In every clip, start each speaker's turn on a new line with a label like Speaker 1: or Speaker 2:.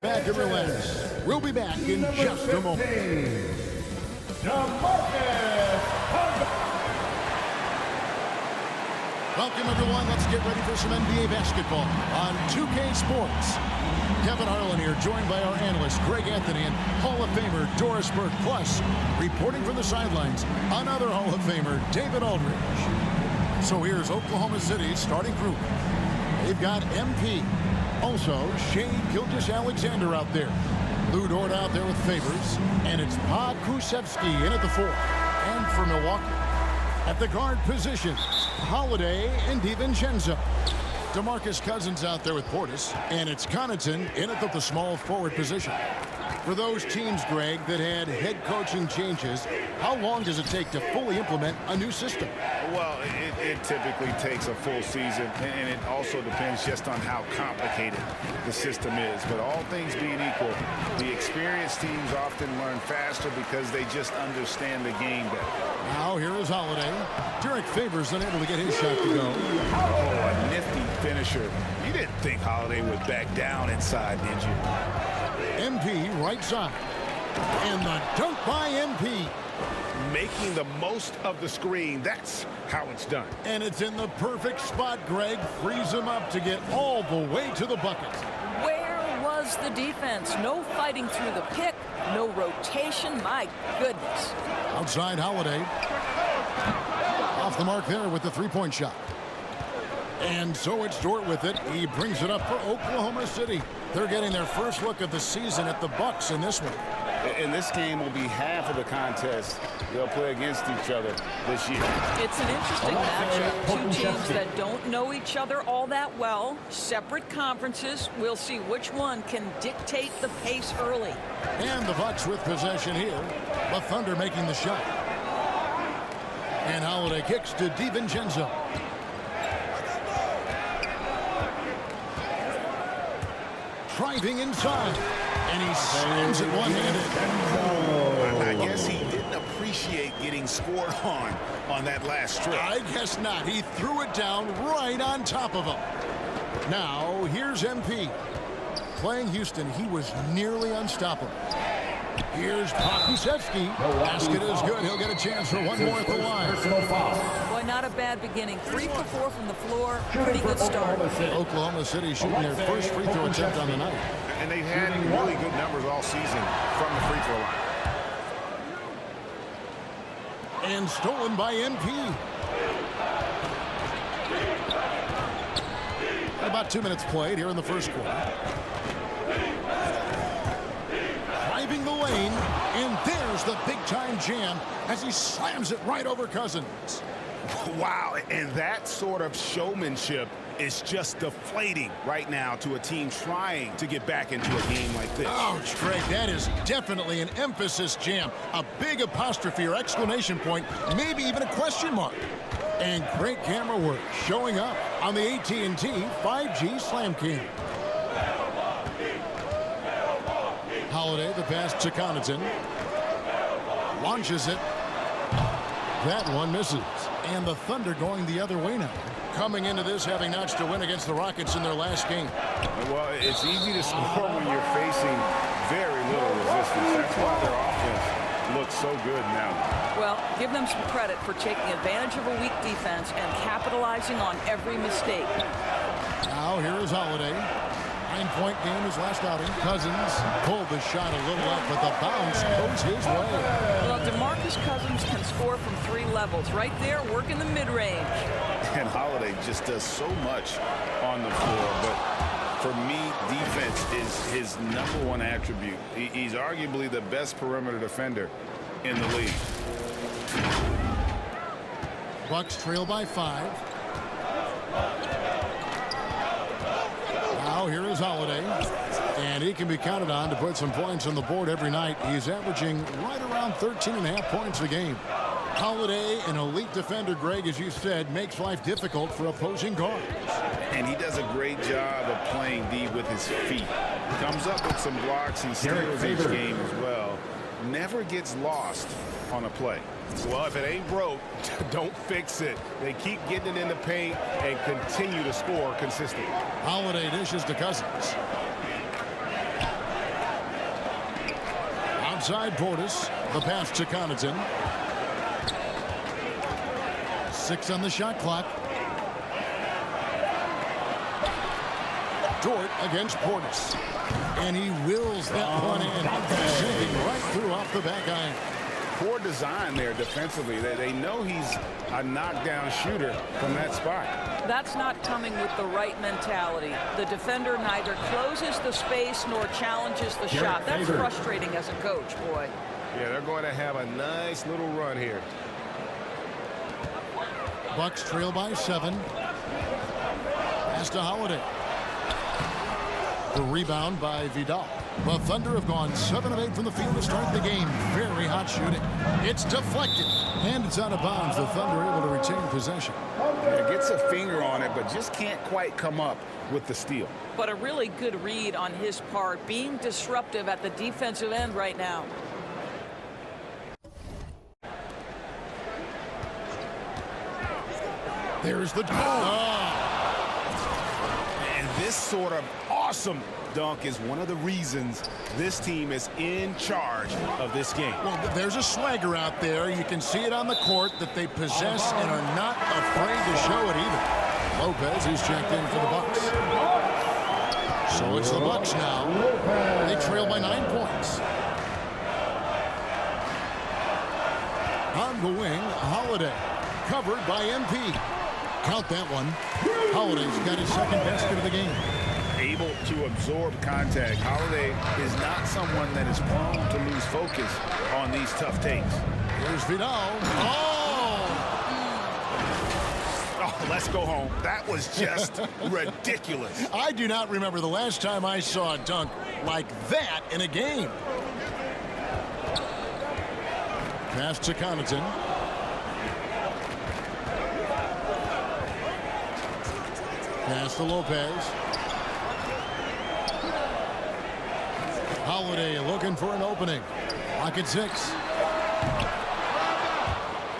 Speaker 1: Back to relax. We'll be back in just a moment. Welcome, everyone. Let's get ready for some NBA basketball on 2K Sports. Kevin Harlan here, joined by our analyst, Greg Anthony, and Hall of Famer, Doris Burke. Plus, reporting from the sidelines, another Hall of Famer, David Aldridge. So here's Oklahoma City's starting group. They've got MP. Also, Shea Gilgeous-Alexander out there. Lou Dort out there with Favors. And it's Pa Kuszewski in at the 4. And for Milwaukee, at the guard positions, Holiday and DiVincenzo. DeMarcus Cousins out there with Portis. And it's Connaughton in at the small forward position. For those teams, Greg, that had head coaching changes, how long does it take to fully implement a new system?
Speaker 2: Well, it typically takes a full season, and it also depends just on how complicated the system is. But all things being equal, the experienced teams often learn faster because they just understand the game better.
Speaker 1: Now here is Holiday. Derek Favors unable to get his shot to go.
Speaker 2: Oh, a nifty finisher. You didn't think Holiday would back down inside, did you?
Speaker 1: MP right side. And the dunk by MP.
Speaker 2: Making the most of the screen. That's how it's done.
Speaker 1: And it's in the perfect spot, Greg. Frees him up to get all the way to the bucket.
Speaker 3: Where was the defense? No fighting through the pick. No rotation. My goodness.
Speaker 1: Outside Holiday. Off the mark there with the three-point shot. And so it's Dort with it. He brings it up for Oklahoma City. They're getting their first look of the season at the Bucks in this one.
Speaker 2: And this game will be half of the contest they'll play against each other this year.
Speaker 3: It's an interesting matchup. Two teams that don't know each other all that well. Separate conferences. We'll see which one can dictate the pace early.
Speaker 1: And the Bucks with possession here. The Thunder making the shot. And Holiday kicks to DiVincenzo. Driving inside, and he slams it one-handed.
Speaker 2: I guess he didn't appreciate getting scored on that last strip.
Speaker 1: I guess not. He threw it down right on top of him. Now, here's MP. Playing Houston, he was nearly unstoppable. Here's Pa Kuszewski. Basket is good. He'll get a chance for one more at the line.
Speaker 3: Boy, not a bad beginning. 3 for 4 from the floor. Pretty good start.
Speaker 1: Oklahoma City shooting their first free throw attempt on the night.
Speaker 2: And they've had really good numbers all season from the free throw line.
Speaker 1: And stolen by MP. About 2 minutes played here in the first quarter. Driving the lane, and there's the big-time jam as he slams it right over Cousins.
Speaker 2: Wow, and that sort of showmanship is just deflating right now to a team trying to get back into a game like this.
Speaker 1: Ouch, Greg, that is definitely an emphasis jam. A big apostrophe or exclamation point, maybe even a question mark. And great camera work showing up on the AT&T 5G Slam Cam. Holiday, the pass to Connaughton. Launches it. That one misses. And the Thunder going the other way now. Coming into this having notched a win against the Rockets in their last game.
Speaker 2: Well, it's easy to score when you're facing very little resistance. That's why their offense looks so good now.
Speaker 3: Well, give them some credit for taking advantage of a weak defense and capitalizing on every mistake.
Speaker 1: Now here is Holiday. 9-point game his last outing. Cousins pulled the shot a little up, but the bounce goes his way.
Speaker 3: Well, DeMarcus Cousins can score from 3 levels. Right there, working the mid-range.
Speaker 2: And Holiday just does so much on the floor. But for me, defense is his #1 attribute. He's arguably the best perimeter defender in the league.
Speaker 1: Bucks trail by 5. Now here is Holiday, and he can be counted on to put some points on the board every night. He's averaging right around 13.5 points a game. Holiday, an elite defender, Greg, as you said, makes life difficult for opposing guards.
Speaker 2: And he does a great job of playing D with his feet. Comes up with some blocks and steals each game as well. Never gets lost on a play. Well, if it ain't broke, don't fix it. They keep getting it in the paint and continue to score consistently.
Speaker 1: Holiday dishes to Cousins. Outside Portis. The pass to Connaughton. 6 on the shot clock. Dort against Portis. And he wills that one in. Sending right through off the back iron.
Speaker 2: Poor design there defensively. They know he's a knockdown shooter from that spot.
Speaker 3: That's not coming with the right mentality. The defender neither closes the space nor challenges the shot. That's frustrating as a coach, boy.
Speaker 2: Yeah, they're going to have a nice little run here.
Speaker 1: Bucks trail by 7. Pass to Holiday. The rebound by Vidal. The Thunder have gone 7 of 8 from the field to start the game. Very hot shooting. It's deflected. And it's out of bounds. The Thunder able to retain possession.
Speaker 2: Yeah, gets a finger on it, but just can't quite come up with the steal.
Speaker 3: But a really good read on his part, being disruptive at the defensive end right now.
Speaker 1: There's the
Speaker 2: And this sort of awesome dunk is one of the reasons this team is in charge of this game.
Speaker 1: Well, there's a swagger out there. You can see it on the court that they possess and are not afraid to show it either. Lopez is checked in for the Bucks. So it's the Bucks now. They trail by 9 points. On the wing, Holiday. Covered by MP. Count that one. Holiday's got his second basket of the game.
Speaker 2: Able to absorb contact. Holiday is not someone that is prone to lose focus on these tough takes.
Speaker 1: Here's Vidal.
Speaker 2: Oh, let's go home. That was just ridiculous.
Speaker 1: I do not remember the last time I saw a dunk like that in a game. Pass to Connaughton. Pass to Lopez. Holiday looking for an opening. Clock at 6.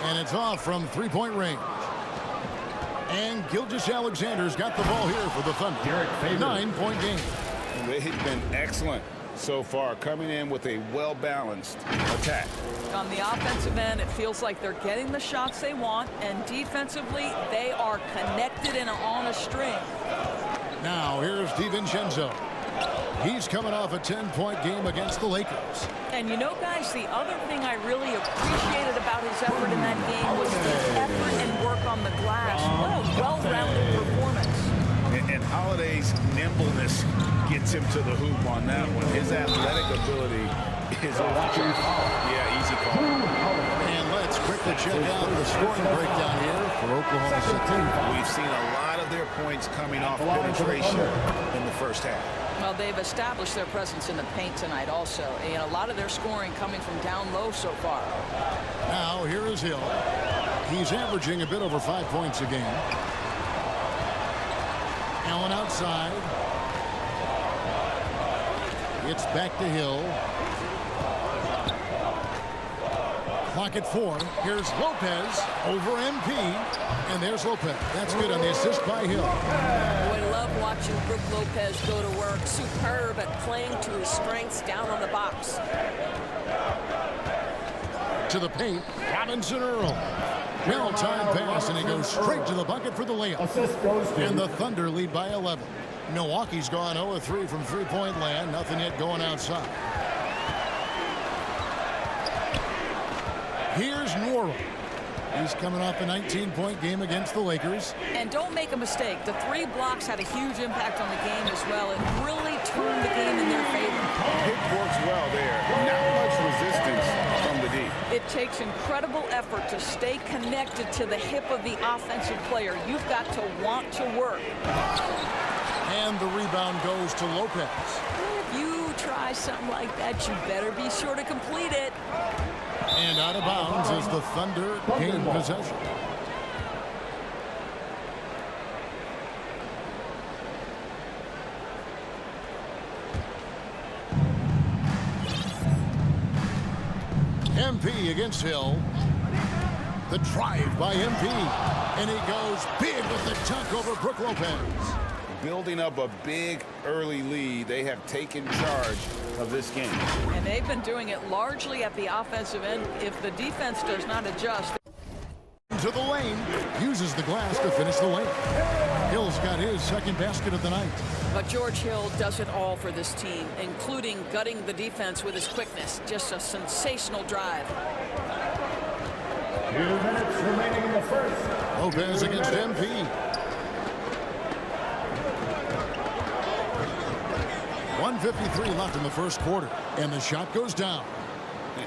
Speaker 1: And it's off from 3-point range. And Gilgeous-Alexander's got the ball here for the Thunder. 9-point game.
Speaker 2: They've been excellent so far, coming in with a well-balanced attack.
Speaker 3: On the offensive end, it feels like they're getting the shots they want, and defensively, they are connected and on a string.
Speaker 1: Now, here's DiVincenzo. He's coming off a 10-point game against the Lakers.
Speaker 3: And you know, guys, the other thing I really appreciated about his effort in that game was the effort and work on the glass. What a well-rounded performance.
Speaker 2: And Holiday's nimbleness gets him to the hoop on that one. His athletic ability is off the chart. Yeah, easy call.
Speaker 1: And let's quickly check out the scoring breakdown here for Oklahoma City.
Speaker 2: We've seen a lot of their points coming off penetration in the first half.
Speaker 3: Well, they've established their presence in the paint tonight also, and a lot of their scoring coming from down low so far.
Speaker 1: Now, here is Hill. He's averaging a bit over 5 points a game. Allen outside. It's back to Hill. Clock at 4. Here's Lopez over MP. And there's Lopez. That's good on the assist by Hill.
Speaker 4: Boy, love watching Brook Lopez go to work. Superb at playing to his strengths down on the box.
Speaker 1: To the paint. Robinson Earl. Well-timed pass, and he goes straight to the bucket for the layup. And the Thunder lead by 11. Milwaukee's gone 0-3 from three-point land. Nothing yet going outside. Here's Norrell. He's coming off a 19-point game against the Lakers.
Speaker 3: And don't make a mistake, the 3 blocks had a huge impact on the game as well. It really turned the game in their favor.
Speaker 2: It works well there. Not much resistance from the deep.
Speaker 3: It takes incredible effort to stay connected to the hip of the offensive player. You've got to want to work.
Speaker 1: And the rebound goes to Lopez.
Speaker 3: If you try something like that, you better be sure to complete it.
Speaker 1: And out of bounds as the Thunder gain possession. MP against Hill. The drive by MP. And he goes big with the dunk over Brook Lopez.
Speaker 2: building up a big early lead. They have taken charge of this game.
Speaker 3: And they've been doing it largely at the offensive end. If the defense does not adjust.
Speaker 1: To the lane, uses the glass to finish the lane. Hill's got his second basket of the night.
Speaker 3: But George Hill does it all for this team, including gutting the defense with his quickness. Just a sensational drive.
Speaker 5: 2 minutes remaining in the first.
Speaker 1: Lopez against MP. .153 left in the first quarter, and the shot goes down.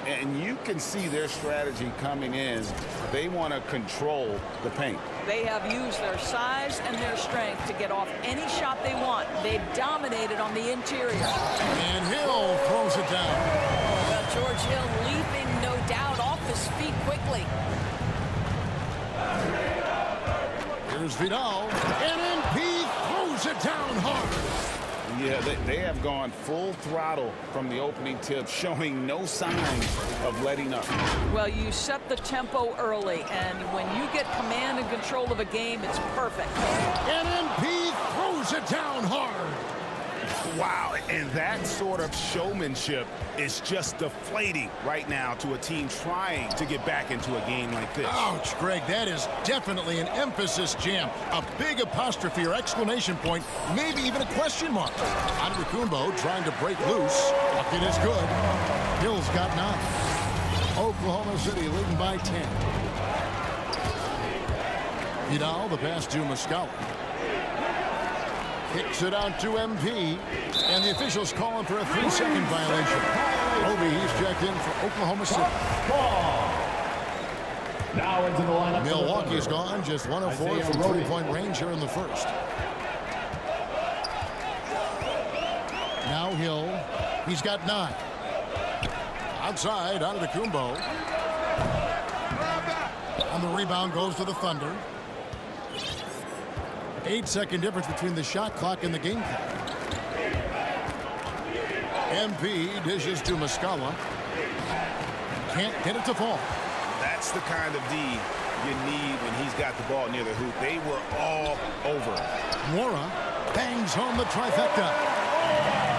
Speaker 2: And you can see their strategy coming in. They want to control the paint.
Speaker 3: They have used their size and their strength to get off any shot they want. They've dominated on the interior.
Speaker 1: And Hill throws it down.
Speaker 4: Well, George Hill leaping, no doubt, off his feet quickly.
Speaker 1: Here's Vidal, and MP throws it down hard.
Speaker 2: Yeah, they have gone full throttle from the opening tip, showing no signs of letting up.
Speaker 3: Well, you set the tempo early, and when you get command and control of a game, it's perfect.
Speaker 1: And MP throws it down hard.
Speaker 2: Wow, and that sort of showmanship is just deflating right now to a team trying to get back into a game like this.
Speaker 1: Ouch, Greg, that is definitely an emphasis jam. A big apostrophe or exclamation point, maybe even a question mark. Antetokounmpo trying to break loose. Bucket is good. Hill's got 9. Oklahoma City leading by 10. Vidal, the pass to Muscala. Kicks it out to MP, and the officials call him for a 3-second violation. Roby, he's checked in for Oklahoma City.
Speaker 5: Now into the lineup.
Speaker 1: Milwaukee's gone, just 1 of 4 from 3-point range here in the first. Now Hill, he's got 9. Outside, Antetokounmpo. On the rebound goes to the Thunder. 8-second difference between the shot clock and the game clock. MP dishes to Muscala. Can't get it to fall.
Speaker 2: That's the kind of D you need when he's got the ball near the hoop. They were all over.
Speaker 1: Mora bangs home the trifecta.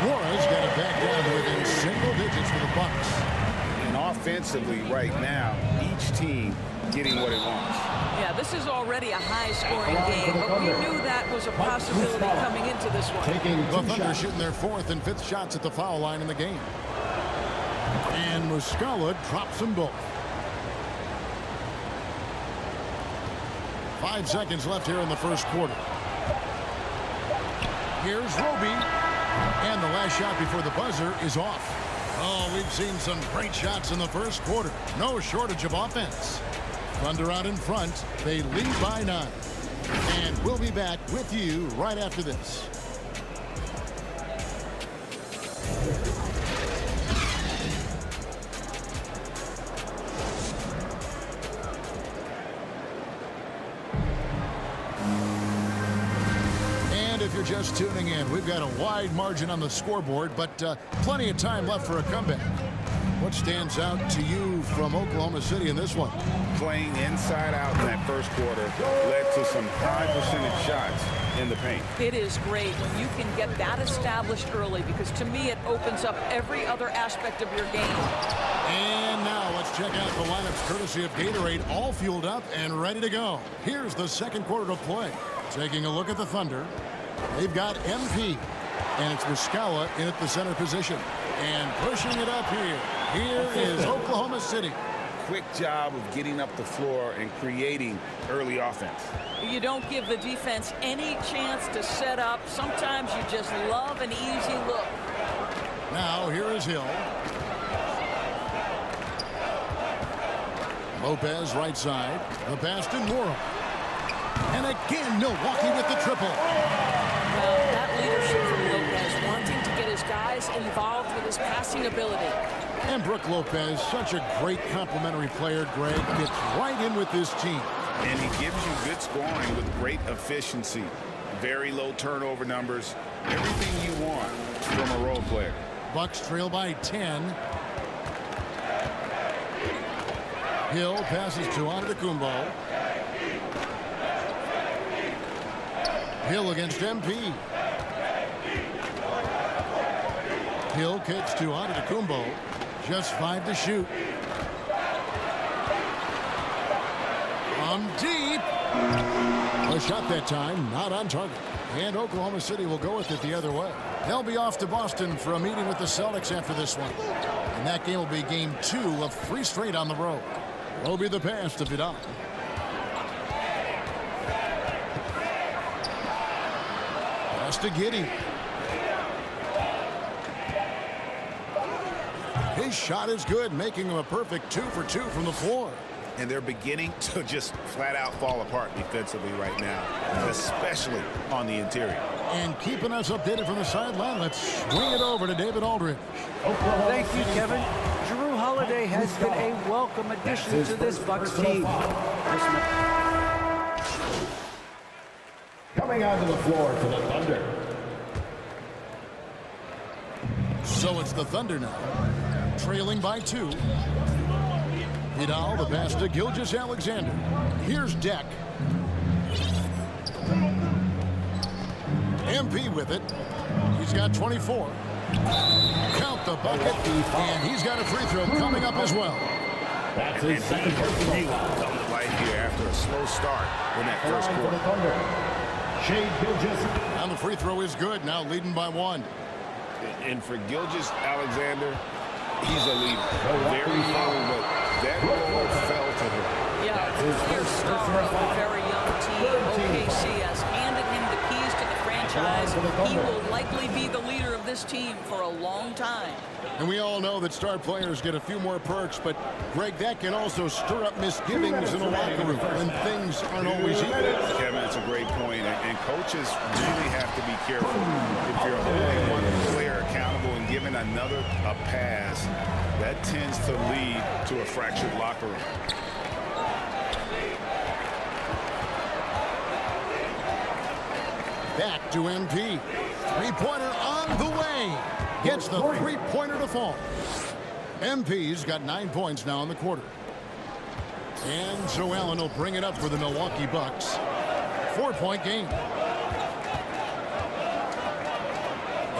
Speaker 1: Mora's got it back down to within single digits for the Bucks.
Speaker 2: And offensively right now, each team getting what it wants.
Speaker 3: Yeah, this is already a high-scoring game, but we knew that was a possibility coming into this one.
Speaker 1: The Thunder shooting their 4th and 5th shots at the foul line in the game. And Muscala drops them both. 5 seconds left here in the first quarter. Here's Roby. And the last shot before the buzzer is off. Oh, we've seen some great shots in the first quarter. No shortage of offense. Thunder out in front. They lead by 9. And we'll be back with you right after this. And if you're just tuning in, we've got a wide margin on the scoreboard, but plenty of time left for a comeback. What stands out to you from Oklahoma City in this one?
Speaker 2: Playing inside out in that first quarter led to some high percentage shots in the paint.
Speaker 3: It is great when you can get that established early, because to me it opens up every other aspect of your game.
Speaker 1: And now let's check out the lineups courtesy of Gatorade, all fueled up and ready to go. Here's the second quarter to play. Taking a look at the Thunder. They've got MP, and it's Muscala in at the center position. And pushing it up here. Here is Oklahoma City.
Speaker 2: Quick job of getting up the floor and creating early offense.
Speaker 3: You don't give the defense any chance to set up. Sometimes you just love an easy look.
Speaker 1: Now here is Hill. Lopez right side. The pass to Mora. And again, Milwaukee with the triple.
Speaker 4: Well, that leadership from Lopez, wanting to get his guys involved with his passing ability.
Speaker 1: And Brook Lopez, such a great complimentary player, Greg, gets right in with this team.
Speaker 2: And he gives you good scoring with great efficiency. Very low turnover numbers. Everything you want from a role player.
Speaker 1: Bucks trail by 10. Hill passes to Antetokounmpo. Hill against MP. Hill kicks to Antetokounmpo. Just 5 to shoot. From deep. A shot that time, not on target. And Oklahoma City will go with it the other way. They'll be off to Boston for a meeting with the Celtics after this one. And that game will be game 2 of 3 straight on the road. Will be the pass to Vidal. Pass to Giddey. His shot is good, making him a perfect 2 for 2 from the floor.
Speaker 2: And they're beginning to just flat out fall apart defensively right now, especially on the interior.
Speaker 1: And keeping us updated from the sideline, let's swing it over to David Aldridge.
Speaker 6: Thank you, Kevin. Jrue Holiday has been a welcome addition to this Bucks team.
Speaker 5: Coming onto the floor for the Thunder.
Speaker 1: So it's the Thunder now, trailing by 2. Vidal, the pass to Gilgeous-Alexander. Here's Deck. MP with it. He's got 24. Count the bucket, and he's got a free throw coming up as well.
Speaker 5: That's his second personal foul.
Speaker 2: Come to life here after a slow start in that first
Speaker 5: For the
Speaker 2: quarter.
Speaker 5: Thunder. Shea Gilgeous.
Speaker 1: And the free throw is good, now leading by 1.
Speaker 2: And for Gilgeous-Alexander, he's a leader. Very young, but that role fell to him.
Speaker 3: Yeah, it's a clear star of a very young team. OKC has handed him the keys to the franchise. He will likely be the leader of this team for a long time.
Speaker 1: And we all know that star players get a few more perks, but Greg, that can also stir up misgivings in the locker room when things aren't always equal.
Speaker 2: Kevin, it's a great point, and coaches really have to be careful. If you're holding one player accountable and giving another a pass, that tends to lead to a fractured locker room.
Speaker 1: Back to MP. Three-pointer on the way. Gets the three-pointer to fall. MP's got 9 points now in the quarter. And Joe Allen will bring it up for the Milwaukee Bucks. 4-point game.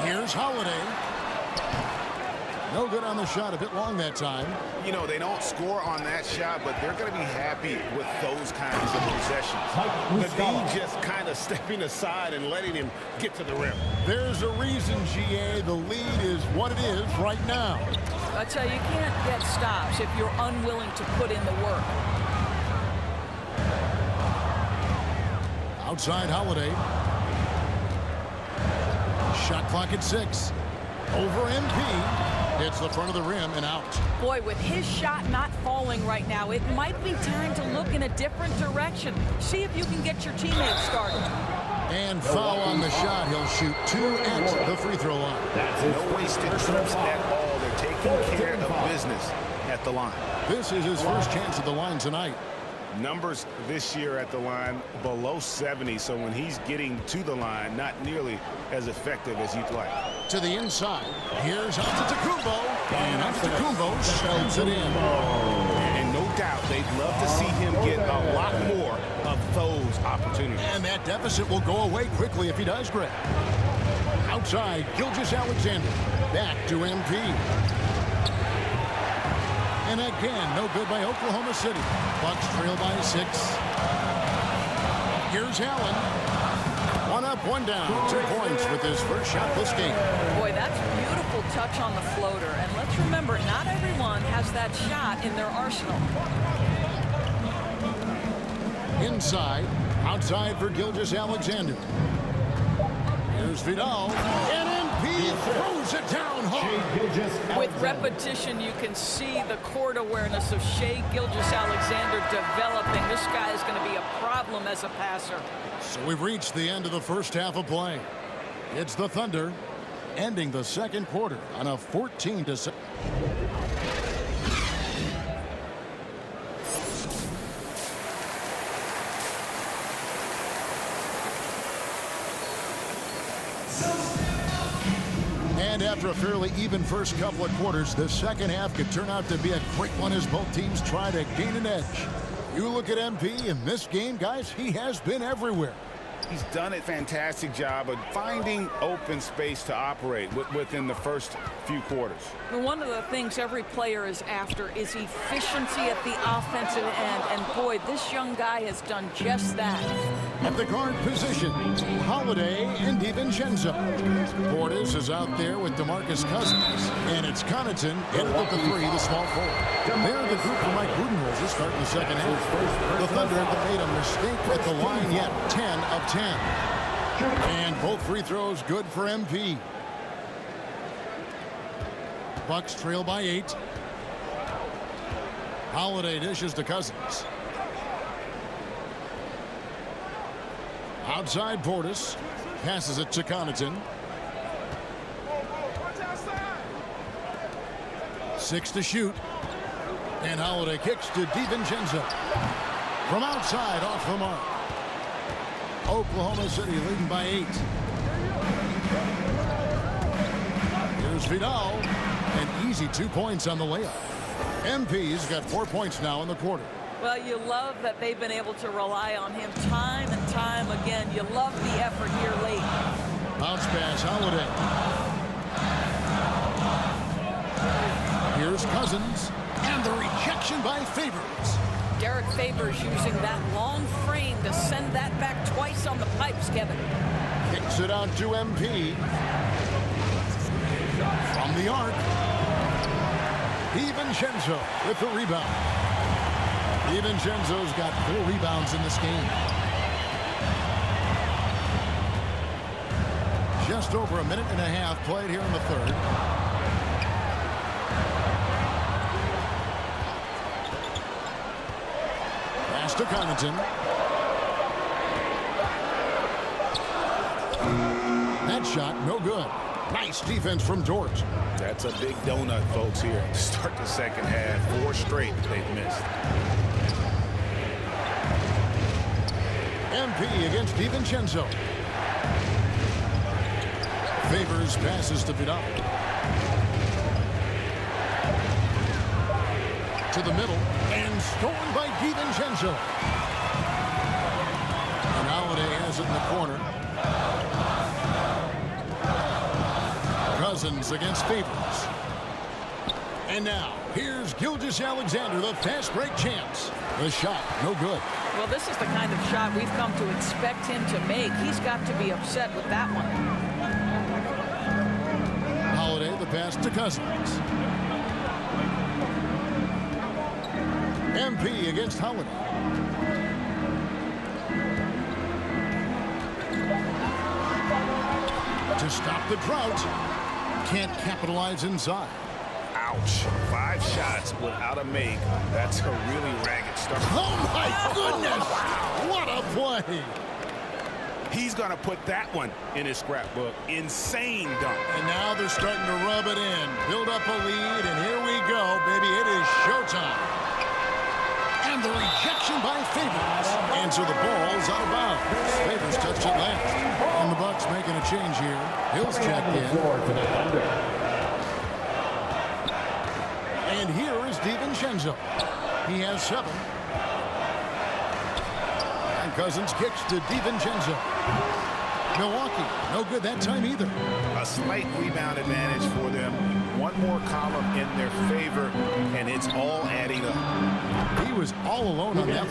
Speaker 1: Here's Holiday. No good on the shot, a bit long that time.
Speaker 2: You know, they don't score on that shot, but they're going to be happy with those kinds of possessions. The D just kind of stepping aside and letting him get to the rim.
Speaker 1: There's a reason, GA, the lead is what it is right now.
Speaker 3: I tell you, you can't get stops if you're unwilling to put in the work.
Speaker 1: Outside Holiday. Shot clock at 6. Over MP. Hits the front of the rim and out.
Speaker 3: Boy, with his shot not falling right now, it might be time to look in a different direction. See if you can get your teammates started.
Speaker 1: And foul on the shot. He'll shoot 2 at the free throw line.
Speaker 2: No wasted trips at all. They're taking care of business at the line.
Speaker 1: This is his first chance at the line tonight.
Speaker 2: Numbers this year at the line below 70, so when he's getting to the line, not nearly as effective as you'd like.
Speaker 1: To the inside. Here's Antetokounmpo. And Antetokounmpo slams it in.
Speaker 2: And no doubt they'd love to see him get a lot more of those opportunities.
Speaker 1: And that deficit will go away quickly if he does, Greg. Outside, Gilgeous-Alexander. Back to MP. And again, no good by Oklahoma City. Bucks trail by 6. Here's Allen. 1 up, 1 down. 2 points with his first shot this game.
Speaker 3: Boy, that's a beautiful touch on the floater. And let's remember, not everyone has that shot in their arsenal.
Speaker 1: Inside. Outside for Gilgeous-Alexander. Here's Vidal. And MP throws it down hard.
Speaker 3: With repetition, you can see the court awareness of Shea Gilgeous-Alexander developing. This guy is going to be a problem as a passer.
Speaker 1: So we've reached the end of the first half of play. It's the Thunder ending the second quarter on a 14-7. And after a fairly even first couple of quarters, the second half could turn out to be a quick one as both teams try to gain an edge. You look at MP in this game, guys, he has been everywhere.
Speaker 2: He's done a fantastic job of finding open space to operate within the first few quarters.
Speaker 3: One of the things every player is after is efficiency at the offensive end. And boy, this young guy has done just that.
Speaker 1: At the guard position, Holiday and DiVincenzo. Portis is out there with DeMarcus Cousins. And it's Connaughton in with the three, the small forward. They're the group for Mike Budenholzer starting the second half. The Thunder haven't made a mistake at the line yet. 10 of 10. And both free throws good for MP. Bucks trail by 8. Holiday dishes to Cousins. Outside Portis. Passes it to Connaughton. 6 to shoot. And Holiday kicks to DiVincenzo. From outside, off the mark. Oklahoma City leading by 8. Here's Vidal. An easy 2 points on the layup. MP's got 4 points now in the quarter.
Speaker 3: Well, you love that they've been able to rely on him time and time again. You love the effort here late.
Speaker 1: Bounce pass, Holiday. Here's Cousins. And the rejection by Favors.
Speaker 3: Derek Favors using that long frame to send that back twice on the pipes, Kevin.
Speaker 1: Kicks it out to MP. From the arc. DiVincenzo with the rebound. DiVincenzo's got 4 rebounds in this game. Just over a minute and a half played here in the third. Pass to Connaughton. That shot, no good. Nice defense from George.
Speaker 2: That's a big donut, folks, here to start the second half. 4 straight they've missed.
Speaker 1: MP against DiVincenzo. Favors passes to Vidal. To the middle and stolen by DiVincenzo. And Holiday has it in the corner. Cousins against Favors. And now here's Gilgeous-Alexander, the fast break champs. The shot, no good.
Speaker 3: Well, this is the kind of shot we've come to expect him to make. He's got to be upset with that one.
Speaker 1: Holiday, the pass to Cousins. MP against Holiday. To stop the drought. Can't capitalize inside.
Speaker 2: Ouch. 5 shots without a make. That's a really ragged start.
Speaker 1: Oh, my goodness. What a play.
Speaker 2: He's going to put that one in his scrapbook. Insane dunk.
Speaker 1: And now they're starting to rub it in. Build up a lead, and here we go, baby. It is showtime. And the rejection by Favors. And so the ball's out of bounds. Favors touched it last. And the Bucks making a change here. Hill's checked in. And here is DiVincenzo. He has 7. And Cousins kicks to DiVincenzo. Milwaukee, no good that time either.
Speaker 2: A slight rebound advantage for them. One more column in their favor, and it's all adding up.
Speaker 1: He was all alone on that.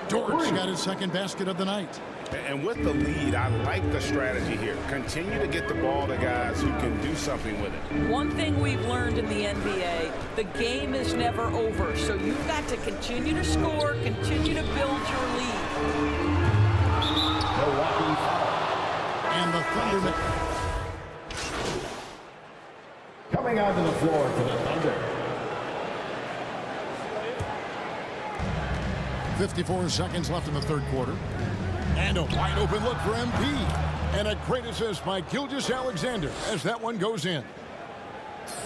Speaker 1: Dortch got his second basket of the night.
Speaker 2: And with the lead, I like the strategy here. Continue to get the ball to guys who can do something with it.
Speaker 3: One thing we've learned in the NBA, the game is never over. So you've got to continue to score, continue to build your lead.
Speaker 1: And the Thunder.
Speaker 5: Coming onto the floor for the Thunder.
Speaker 1: 54 seconds left in the third quarter. And a wide open look for MP. And a great assist by Gilgeous-Alexander as that one goes in.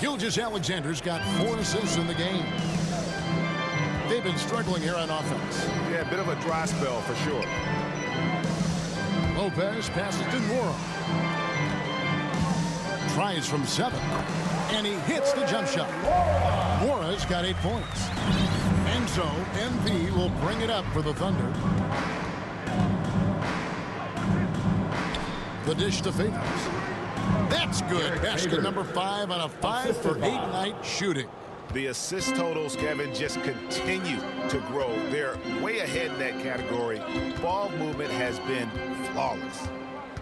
Speaker 1: Gilgeous-Alexander's got 4 assists in the game. They've been struggling here on offense.
Speaker 2: Yeah, a bit of a dry spell for sure.
Speaker 1: Lopez passes to Nora. Tries from 7. And he hits the jump shot. Mora's got 8 points. And so MP will bring it up for the Thunder. The dish to Favors. That's good. Basket number 5 on a 5-for-8 night shooting.
Speaker 2: The assist totals, Kevin, just continue to grow. They're way ahead in that category. Ball movement has been flawless.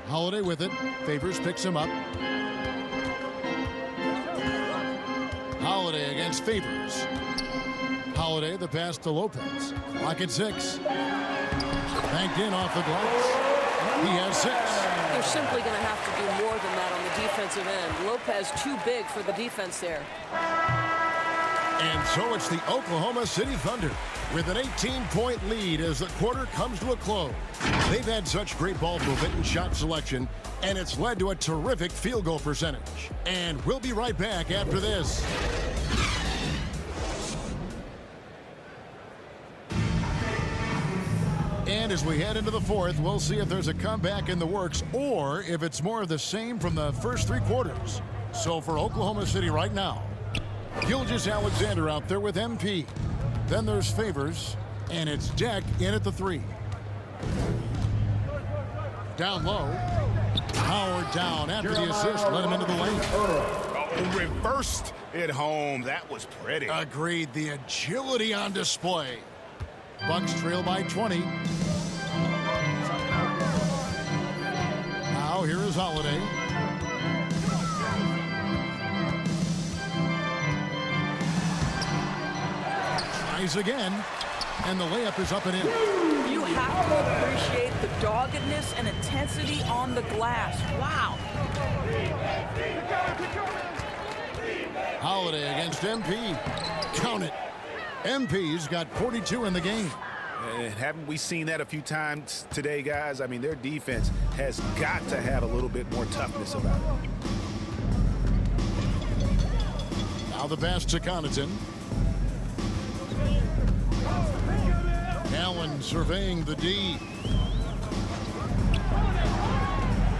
Speaker 1: Holiday with it. Favors picks him up. Holiday against Favors. Holiday, the pass to Lopez. Clock at 6. Banked in off the glass. He has 6.
Speaker 4: They're simply going to have to do more than that on the defensive end. Lopez too big for the defense there.
Speaker 1: And so it's the Oklahoma City Thunder with an 18-point lead as the quarter comes to a close. They've had such great ball movement and shot selection, and it's led to a terrific field goal percentage. And we'll be right back after this. And as we head into the fourth, we'll see if there's a comeback in the works or if it's more of the same from the first 3 quarters. So for Oklahoma City right now, Gilgeous-Alexander out there with MP. Then there's Favors, and it's Deck in at the 3. Down low. Howard down after the assist. Let him into the lane.
Speaker 2: Oh, reversed it home. That was pretty.
Speaker 1: Agreed. The agility on display. Bucks trail by 20. Now here is Holiday. Tries again, and the layup is up and in.
Speaker 3: You have to appreciate the doggedness and intensity on the glass. Wow.
Speaker 1: Holiday against MP. Count it. MP's got 42 in the game.
Speaker 2: And haven't we seen that a few times today, guys? I mean, their defense has got to have a little bit more toughness about it.
Speaker 1: Now the pass to Connaughton. Allen surveying the D.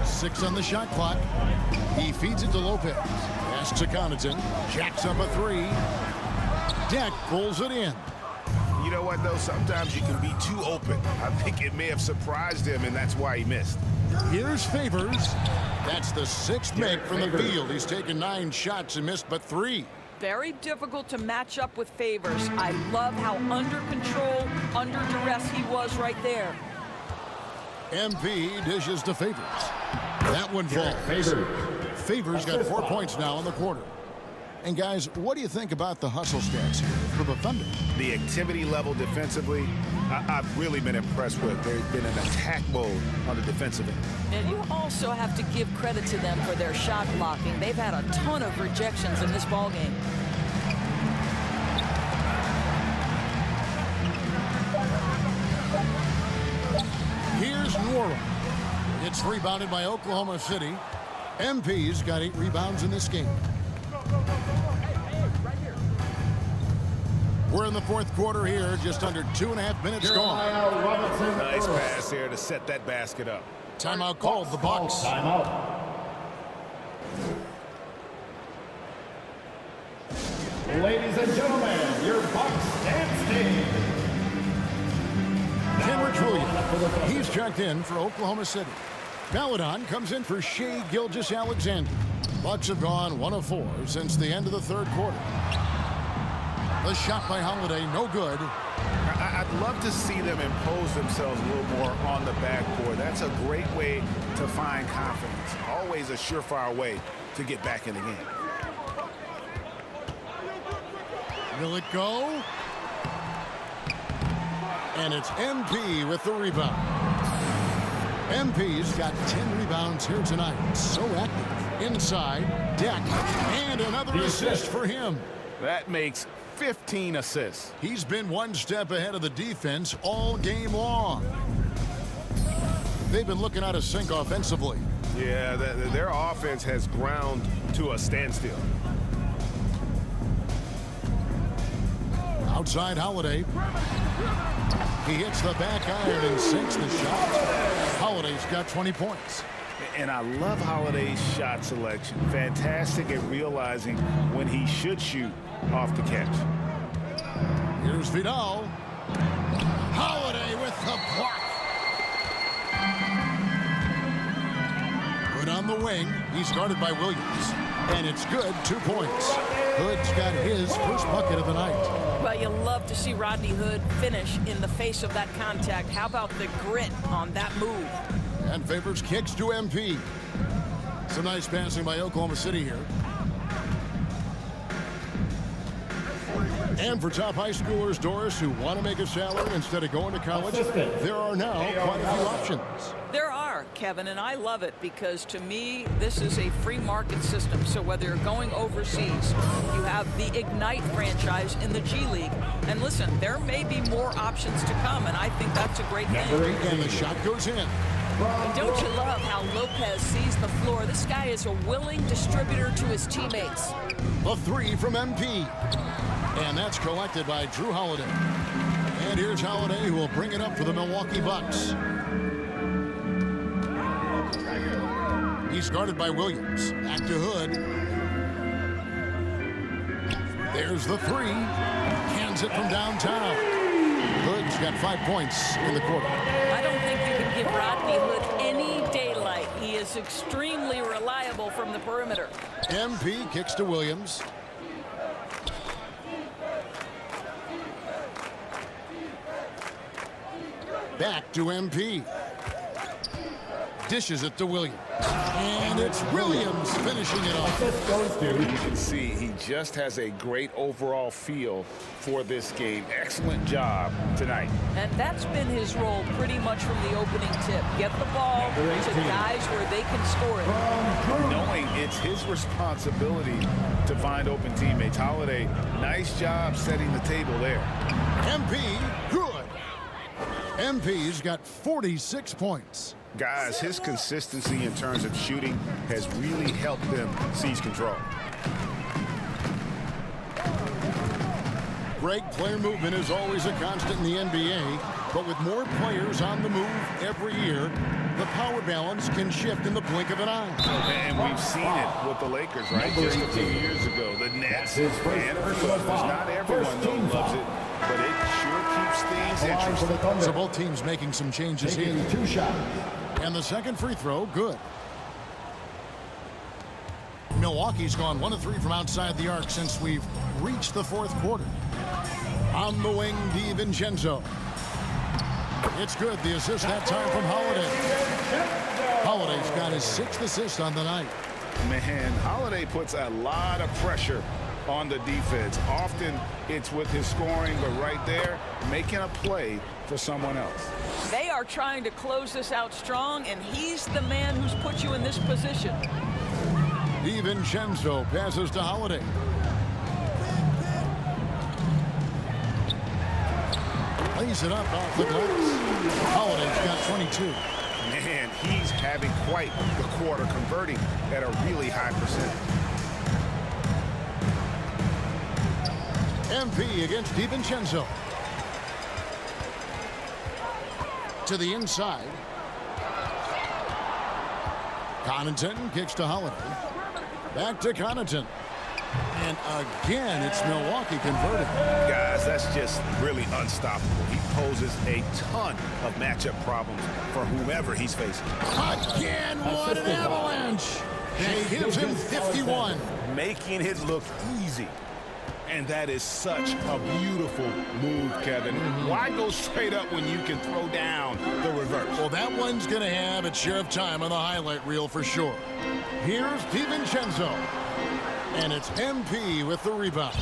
Speaker 1: 6 on the shot clock. He feeds it to Lopez. Pass to Connaughton. Jacks up a 3. Deck pulls it in.
Speaker 2: You know what, though? Sometimes you can be too open. I think it may have surprised him, and that's why he missed.
Speaker 1: Here's Favors. That's the 6th make from the field. He's taken 9 shots and missed but 3.
Speaker 3: Very difficult to match up with Favors. I love how under control, under duress he was right there.
Speaker 1: MP dishes to Favors. That one falls. Favors got 4 points now in the quarter. And guys, what do you think about the hustle stats here for the Thunder?
Speaker 2: The activity level defensively, I've really been impressed with. There's been an attack mode on the defensive end.
Speaker 3: And you also have to give credit to them for their shot blocking. They've had a ton of rejections in this ballgame.
Speaker 1: Here's Nora. It's rebounded by Oklahoma City. MP's got 8 rebounds in this game. We're in the fourth quarter here, just under 2.5 minutes gone.
Speaker 2: Nice pass here to set that basket up.
Speaker 1: Timeout called, the Bucks.
Speaker 5: Timeout. Ladies and gentlemen, your Bucks stand stage.
Speaker 1: Kenrich Williams, he's checked in for Oklahoma City. Paladon comes in for Shai Gilgeous-Alexander. Bucks have gone 1 of 4 since the end of the third quarter. The shot by Holiday, no good.
Speaker 2: I'd love to see them impose themselves a little more on the backboard. That's a great way to find confidence. Always a surefire way to get back in the game.
Speaker 1: Will it go? And it's MP with the rebound. MP's got 10 rebounds here tonight. So active. Inside, Deck, and another assist for him.
Speaker 2: That makes 15 assists.
Speaker 1: He's been 1 step ahead of the defense all game long. They've been looking out of sync offensively.
Speaker 2: Yeah, their offense has ground to a standstill.
Speaker 1: Outside Holiday. He hits the back iron and sinks the shot. Holiday's got 20 points.
Speaker 2: And I love Holiday's shot selection. Fantastic at realizing when he should shoot off the catch.
Speaker 1: Here's Vidal. Holiday with the block. Hood on the wing. He's guarded by Williams. And it's good, 2 points. Hood's got his first bucket of the night.
Speaker 3: Well, you love to see Rodney Hood finish in the face of that contact. How about the grit on that move?
Speaker 1: And favors kicks to MP. Some nice passing by Oklahoma City here. And for top high schoolers, Doris, who want to make a salary instead of going to college, there are now quite a few options.
Speaker 3: There are, Kevin, and I love it because to me, this is a free market system. So whether you're going overseas, you have the Ignite franchise in the G League. And listen, there may be more options to come, and I think that's a great thing.
Speaker 1: And the shot goes in.
Speaker 4: And don't you love how Lopez sees the floor? This guy is a willing distributor to his teammates.
Speaker 1: A three from MP. And that's collected by Drew Holiday. And here's Holiday, who will bring it up for the Milwaukee Bucks. He's guarded by Williams. Back to Hood. There's the three. Hands it from downtown. Hood's got 5 points in the quarter.
Speaker 3: I don't think you can give Rodney Hood any daylight. He is extremely reliable from the perimeter.
Speaker 1: MP kicks to Williams. Back to MP. Dishes it to Williams. And it's Williams finishing it off.
Speaker 2: You can see he just has a great overall feel for this game. Excellent job tonight.
Speaker 3: And that's been his role pretty much from the opening tip. Get the ball to guys where they can score it.
Speaker 2: Knowing it's his responsibility to find open teammates. Holiday, nice job setting the table there.
Speaker 1: MP, good. MP's got 46 points.
Speaker 2: Guys, his consistency in terms of shooting has really helped them seize control.
Speaker 1: Greg, player movement is always a constant in the NBA, but with more players on the move every year, the power balance can shift in the blink of an eye.
Speaker 2: And we've seen it with the Lakers, right? Just a few years ago. The Nets and the Clippers. Not everyone, though, loves it, but it sure keeps things interesting.
Speaker 1: So both teams making some changes here.
Speaker 5: 2 shots.
Speaker 1: And the second free throw, good. Milwaukee's gone 1 of 3 from outside the arc since we've reached the fourth quarter. On the wing, DiVincenzo. It's good. The assist that time from Holiday. Holiday's got his 6th assist on the night.
Speaker 2: Man, Holiday puts a lot of pressure on the defense. Often it's with his scoring, but right there, making a play for someone else.
Speaker 3: They are trying to close this out strong, and he's the man who's put you in this position.
Speaker 1: DiVincenzo passes to Holiday. Lays it up off the glass. Holiday's got 22.
Speaker 2: Man, he's having quite the quarter, converting at a really high percentage.
Speaker 1: MP against DiVincenzo. To the inside. Connaughton kicks to Holiday. Back to Connaughton. And again, it's Milwaukee converting.
Speaker 2: Guys, that's just really unstoppable. He poses a ton of matchup problems for whomever he's facing.
Speaker 1: Again, what an avalanche. And he gives him 51.
Speaker 2: Making it look easy. And that is such a beautiful move, Kevin. Why go straight up when you can throw down the reverse?
Speaker 1: Well, that one's going to have its share of time on the highlight reel for sure. Here's DiVincenzo. And it's MP with the rebound.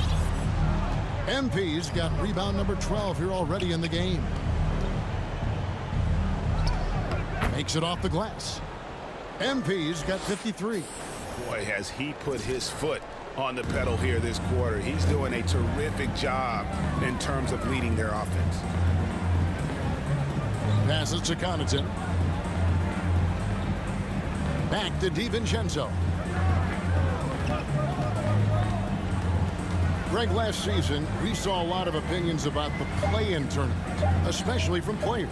Speaker 1: MP's got rebound number 12 here already in the game. Makes it off the glass. MP's got 53.
Speaker 2: Boy, has he put his foot on the pedal here this quarter. He's doing a terrific job in terms of leading their offense.
Speaker 1: Passes to Connaughton. Back to DiVincenzo. Greg, last season, we saw a lot of opinions about the play-in tournament, especially from players.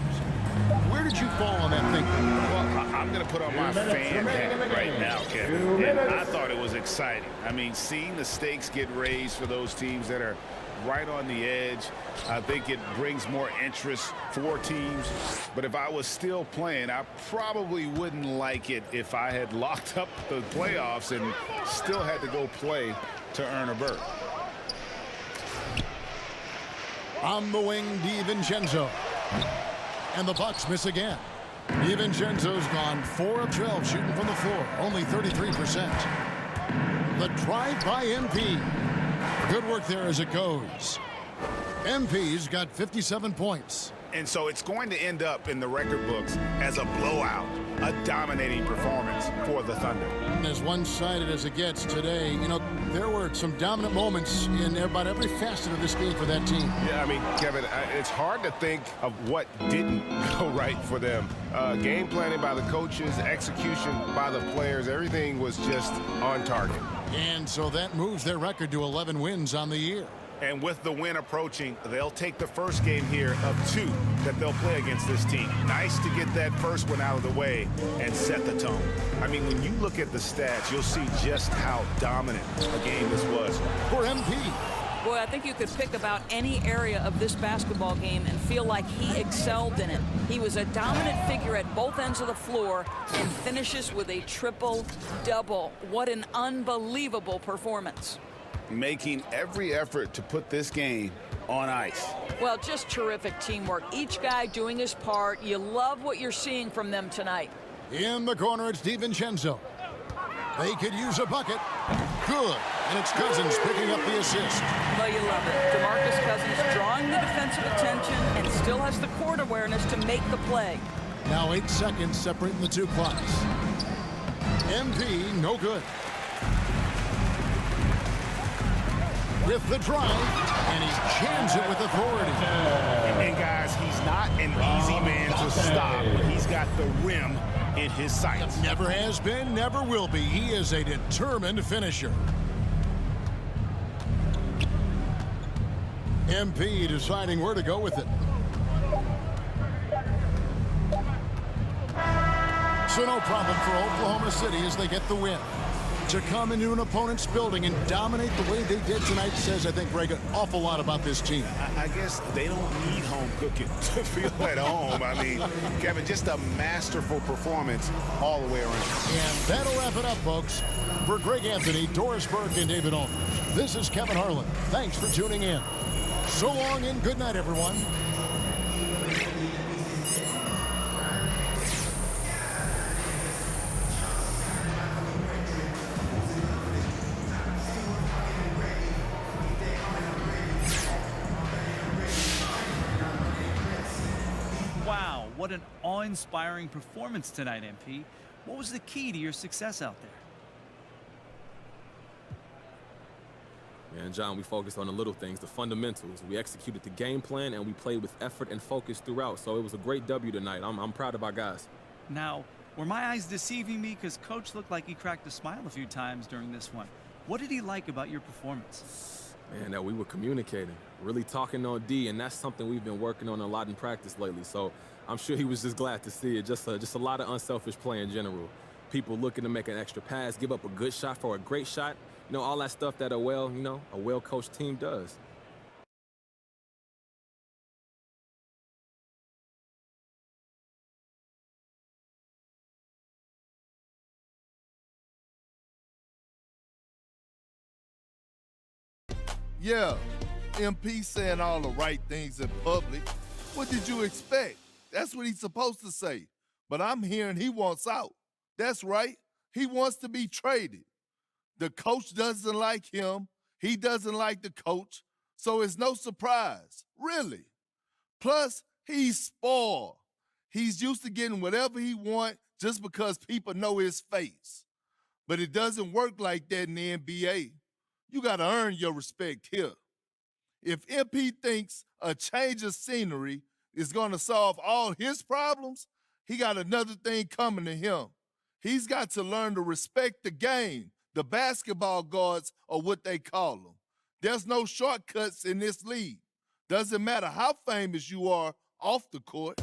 Speaker 1: Where did you fall on that thinking?
Speaker 2: Well, I'm going to put on my fan hat right now, Kevin. And I thought it was exciting. I mean, seeing the stakes get raised for those teams that are right on the edge, I think it brings more interest for teams. But if I was still playing, I probably wouldn't like it if I had locked up the playoffs and still had to go play to earn a berth.
Speaker 1: On the wing, DiVincenzo. And the Bucks miss again. DiVincenzo's gone 4 of 12 shooting from the floor, only 33%. The drive by MP. Good work there as it goes. MP's got 57 points.
Speaker 2: And so it's going to end up in the record books as a blowout, a dominating performance for the Thunder.
Speaker 1: And as one-sided as it gets today, you know, there were some dominant moments in about every facet of this game for that team.
Speaker 7: Yeah, I mean, Kevin, it's hard to think of what didn't go right for them. Game planning by the coaches, execution by the players, everything was just on target.
Speaker 1: And so that moves their record to 11 wins on the year.
Speaker 2: And with the win approaching, they'll take the first game here of 2 that they'll play against this team. Nice to get that first one out of the way and set the tone. I mean, when you look at the stats, you'll see just how dominant a game this was.
Speaker 1: For MP.
Speaker 3: Boy, I think you could pick about any area of this basketball game and feel like he excelled in it. He was a dominant figure at both ends of the floor and finishes with a triple-double. What an unbelievable performance.
Speaker 2: Making every effort to put this game on ice.
Speaker 3: Well, just terrific teamwork. Each guy doing his part. You love what you're seeing from them tonight.
Speaker 1: In the corner, it's DiVincenzo. They could use a bucket. Good. And it's Cousins picking up the assist.
Speaker 3: Well, you love it. DeMarcus Cousins drawing the defensive attention and still has the court awareness to make the play.
Speaker 1: Now 8 seconds separating the two clocks. MP, no good. With the drive, and he jams it with authority.
Speaker 2: And guys, he's not an easy man to stop. He's got the rim in his sights.
Speaker 1: Never has been, never will be. He is a determined finisher. MP deciding where to go with it. So no problem for Oklahoma City as they get the win. To come into an opponent's building and dominate the way they did tonight says, I think, Greg, an awful lot about this team.
Speaker 2: I guess they don't need home cooking to feel at home. I mean, Kevin, just a masterful performance all the way around.
Speaker 1: And that'll wrap it up, folks. For Greg Anthony, Doris Burke, and David Olney, this is Kevin Harlan. Thanks for tuning in. So long and good night, everyone.
Speaker 6: Wow, what an awe-inspiring performance tonight, MP. What was the key to your success out there?
Speaker 8: And John, we focused on the little things, the fundamentals. We executed the game plan, and we played with effort and focus throughout. So it was a great W tonight. I'm proud of our guys.
Speaker 6: Now, were my eyes deceiving me? Because Coach looked like he cracked a smile a few times during this one. What did he like about your performance?
Speaker 8: Man, that we were communicating, really talking on D, and that's something we've been working on a lot in practice lately. So I'm sure he was just glad to see it. Just a lot of unselfish play in general. People looking to make an extra pass, give up a good shot for a great shot. You know, all that stuff that a well-coached team does.
Speaker 9: Yeah, MP saying all the right things in public. What did you expect? That's what he's supposed to say. But I'm hearing he wants out. That's right. He wants to be traded. The coach doesn't like him. He doesn't like the coach. So it's no surprise, really. Plus, he's spoiled. He's used to getting whatever he wants just because people know his face. But it doesn't work like that in the NBA. You got to earn your respect here. If MP thinks a change of scenery is going to solve all his problems, he got another thing coming to him. He's got to learn to respect the game. The basketball guards are what they call them. There's no shortcuts in this league. Doesn't matter how famous you are off the court.